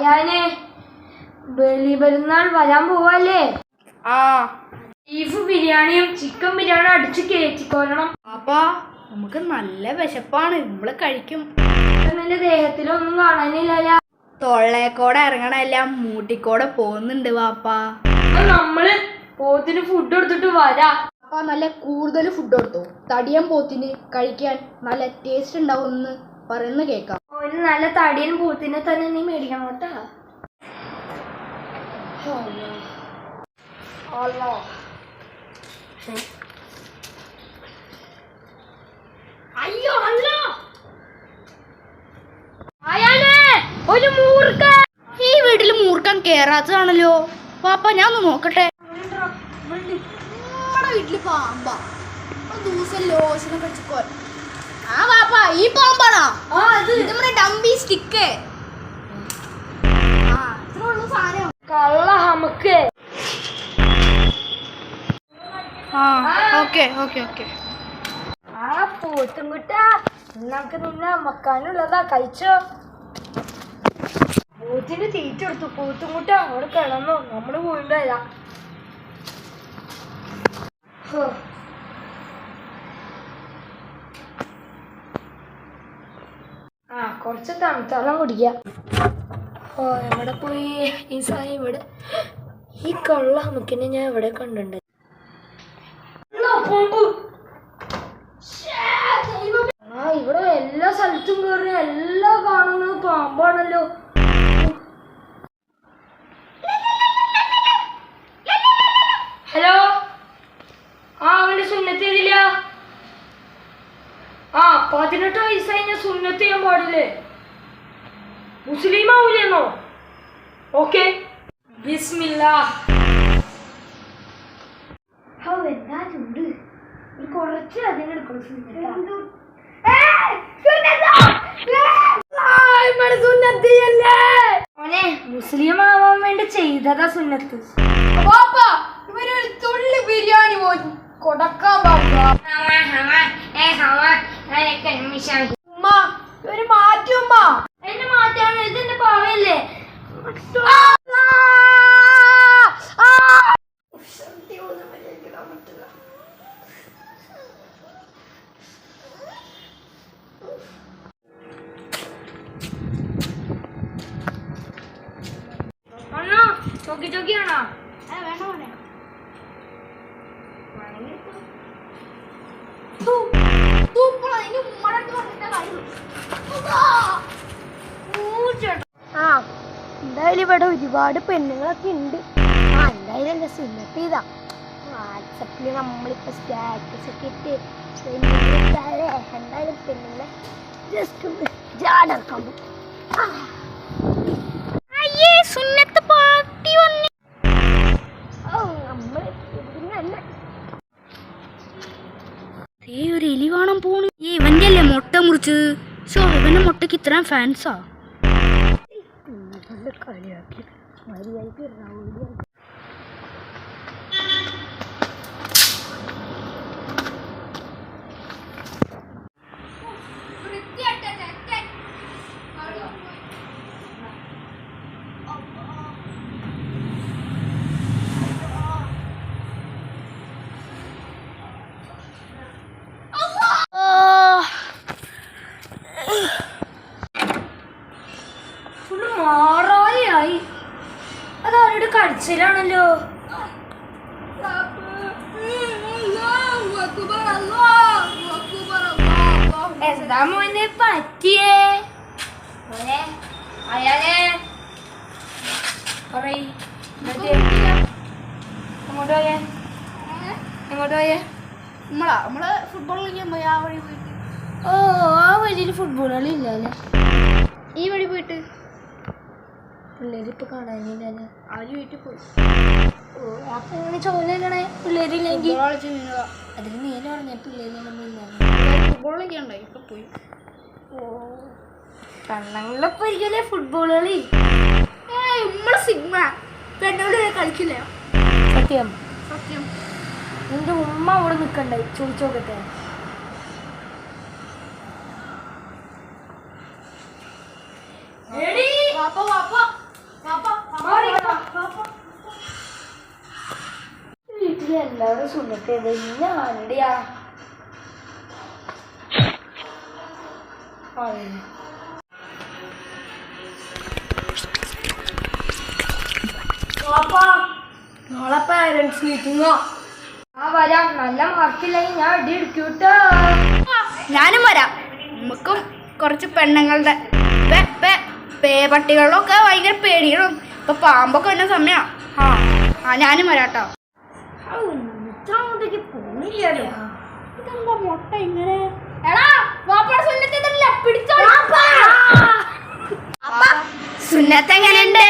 ഞാന് ബലി പെരുന്നാൾ വരാൻ പോവല്ലേ? ബീഫ് ബിരിയാണിയും ചിക്കൻ ബിരിയാണിയും അടിച്ച് കയറ്റിക്കോരണം. അപ്പാ നമുക്ക് നല്ല വിശപ്പാണ്, നമ്മള് കഴിക്കും. നിന്റെ ദേഹത്തിലൊന്നും കാണാനില്ലല്ലോ. തൊള്ളേക്കോടെ ഇറങ്ങണെല്ലാം മൂട്ടിക്കോടെ പോകുന്നുണ്ട് വാപ്പാ. നമ്മള് പോത്തിന് ഫുഡ് എടുത്തിട്ട് വരാം. അപ്പാ നല്ല കൂടുതൽ ഫുഡ് കൊടുത്തു. തടിയൻ പോത്തിന് കഴിക്കാൻ നല്ല ടേസ്റ്റ് ഉണ്ടാവും എന്ന് പറയുന്ന കേൾക്കാം. ഒരു നല്ല തടിയൻ പോത്തിനെ തന്നെ നീ മേടിക്കണം കേട്ടാ. അയ്യോ അല്ല, ഒരു മൂർഖ ഈ വീട്ടിൽ മൂർഖൻ കേറാത്തതാണല്ലോ. പാപ്പ ഞാൻ ഒന്ന് നോക്കട്ടെ. നമ്മുടെ വീട്ടില് പാമ്പാ, ദിവസം ലോഷനം കഴിച്ചോ. ആ പാപ്പ ഈ പാമ്പാണോ? നമ്മുടെ ഡംബി സ്റ്റിക്ക്. ഇത്രേ ഉള്ളൂ സാധനം. കള്ള നമുക്ക് ഓക്കെ ഓക്കെ ഓക്കെ. ആ പോത്തും കുട്ടാ, നമുക്ക് നിന്നെ അമ്മക്കാനുള്ളതാ, കഴിച്ചോ. പോത്തിന് തീറ്റ കൊടുത്തു. പോത്തും കുട്ട അവിടെ കിടന്നോ, നമ്മള് പോയിണ്ട് വരാം. കുറച്ച് തണുത്തളം കുടിക്കാം. എവിടെ പോയി ഈ സാധനം? ഇവിടെ ഈ കള്ള നമുക്കിനെ ഞാൻ എവിടെ കണ്ടിട്ടുണ്ട്. ഇവിടെ എല്ലാ സ്ഥലത്തും കയറി എല്ലാം കാണുന്നത് പാമ്പാണല്ലോ. ഹലോ, അവന്റെ സുന്നത്ത് ചെയ്തില്ല. 18 വയസ്സ് കഴിഞ്ഞ സുന്നത്ത് ചെയ്യാൻ പാടില്ലേ? മുസ്ലിം ആവൂലെന്നോ? ഓക്കെ, ബിസ്മില്ലാ. എന്താ ചൂട്, കുറച്ച് അതിനെടുക്കണം. മോനെ, മുസ്ലിം ആവാൻ വേണ്ടി ചെയ്തതാ സുന്നത്ത്. ഇവരൊരു തുള്ളി ബിരിയാണി പോലും കൊടുക്കാൻ പാടില്ല. ഒരു മാറ്റുമ്മ. എന്റെ മാറ്റാണ്, ഇതെന്റെ പാവയല്ലേ. ചോക്കി ചോക്കിയാണോ? എന്തായാലും ഇവിടെ ഒരുപാട് പെണ്ണുങ്ങളൊക്കെ ഉണ്ട്. എന്തായാലും എന്റെ സുന്നത്ത് ചെയ്താ വാട്സപ്പില് നമ്മളിപ്പോ സ്റ്റാറ്റസ് ഒക്കെ ഇട്ട് എന്തായാലും പെണ്ണുങ്ങളെ ജസ്റ്റ് ഒന്ന് ജാടക്കാൻ പോകും. സുന്നത്ത് പാർട്ടി വന്നു. ഒരു എലി കാണാൻ പോണു. ഇവന്റെ അല്ലേ മുട്ട മുറിച്ചത്? ഇവന്റെ മുട്ടക്ക് ഇത്രയും ഫാൻസാ? കളിയാക്കി മര്യാദക്ക് മാറായി. അതവരുടെ കടിച്ചിലാണല്ലോ. എന്താ മോനെ പറ്റിയേ? മോനെ അയാളെ എങ്ങോട്ട് പോയേ? എങ്ങോട്ട് പോയേ? നമ്മള് ഫുട്ബോൾ കളിക്കാൻ പോയി. ആ വഴി പോയിട്ട്. ആ വഴിയിൽ ഫുട്ബോൾ കളി ഇല്ലല്ലേ? ഈ വഴി പോയിട്ട് പിള്ളേരിപ്പൊ കാണാനില്ലല്ലേ? അവര് വീട്ടിൽ പോയി. അപ്പൊ ഇങ്ങനെ ചോദിക്കണേ പിള്ളേരില്ലെങ്കിൽ അതിന് നീല പറഞ്ഞ പിള്ളേരില്ല. ഫുട്ബോൾ കളിക്കണ്ടോ? ഇപ്പൊ പോയി. കണ്ണങ്ങളിലൊക്കെ ഇരിക്കല്ലേ ഫുട്ബോൾ കളി. നമ്മള് സിഗ്മ പെണ്ണോട് കളിക്കില്ല. സത്യം സത്യം. നിന്റെ ഉമ്മ അവിടെ നിക്കണ്ടേ? ചോദിച്ചോക്കട്ടെ. വീട്ടിൽ എല്ലാവരും സുന്നത്ത് ഞാനിടിയാ നാളെ പാരന്റ്സ് മീറ്റിംഗോ? ആ വരാം. നല്ല മാർക്കില്ലെങ്കിൽ ഞാൻ അടി എടുക്കൂട്ടോ. ഞാനും വരാം. നമുക്കും കുറച്ച് പെണ്ണുങ്ങളുടെ പട്ടികളിലൊക്കെ ഭയങ്കര പേടിക്കണം. ഇപ്പൊ പാമ്പൊക്കെ വരുന്ന സമയാ. ആ ഞാനും വരാട്ടോ. ഇത്ര അങ്ങോട്ടേക്ക് പോണില്ലല്ലോ. ഇതെന്താ മുട്ട ഇങ്ങനെ? പിടിച്ചോ. സുന്നത്ത് എങ്ങനെയുണ്ട്?